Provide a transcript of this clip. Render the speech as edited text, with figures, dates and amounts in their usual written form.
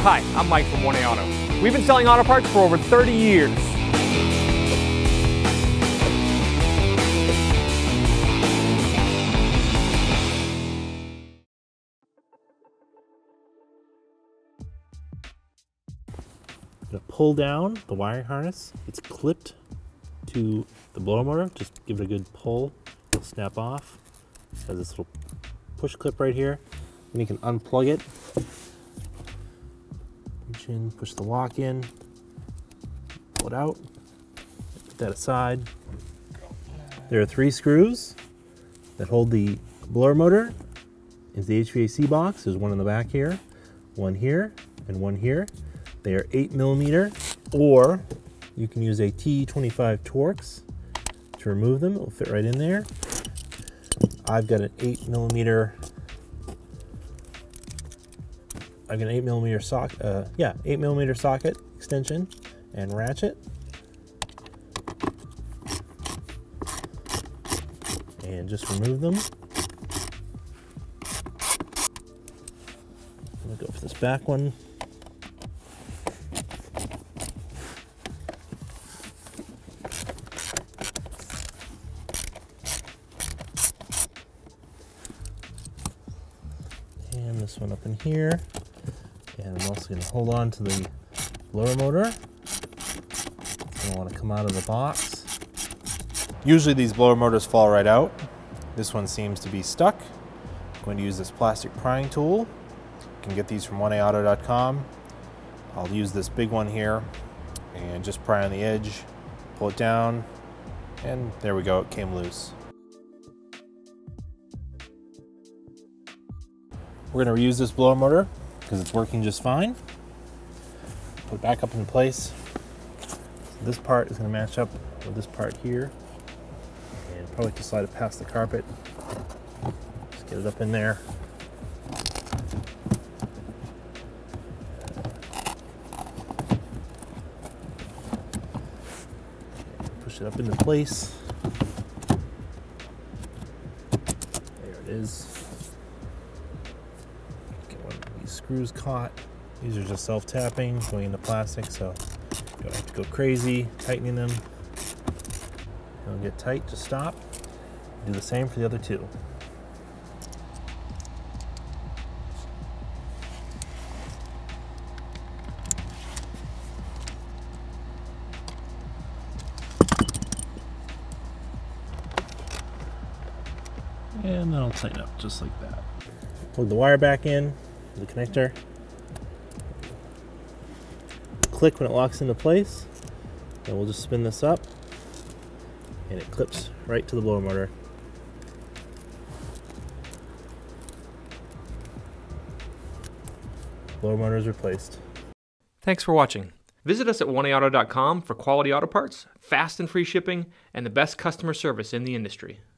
Hi, I'm Mike from 1A Auto. We've been selling auto parts for over 30 years. I'm going to pull down the wiring harness. It's clipped to the blower motor. Just give it a good pull. It'll snap off. It has this little push clip right here. And you can unplug it. Reach in, push the lock in, pull it out, put that aside. There are 3 screws that hold the blower motor into the HVAC box. There's one in the back here, one here, and one here. They are 8mm, or you can use a T25 Torx to remove them. It will fit right in there. I've got an 8mm. I've got an 8mm socket. 8mm socket extension and ratchet. And just remove them. I'm gonna go for this back one. And this one up in here. And I'm also going to hold on to the blower motor. I don't want to come out of the box. Usually these blower motors fall right out. This one seems to be stuck. I'm going to use this plastic prying tool. You can get these from 1aauto.com. I'll use this big one here and just pry on the edge, pull it down, and there we go, it came loose. We're going to reuse this blower motor because it's working just fine. Put it back up in place. So this part is going to match up with this part here, and probably just slide it past the carpet. Just get it up in there. Push it up into place. There it is. Screws caught. These are just self-tapping, going into plastic, so you don't have to go crazy tightening them. They'll get tight, just stop. Do the same for the other 2. And then I'll tighten up just like that. Plug the wire back in. The connector. Click when it locks into place. And we'll just spin this up and it clips right to the blower motor. Blower motor is replaced. Thanks for watching. Visit us at 1aauto.com for quality auto parts, fast and free shipping, and the best customer service in the industry.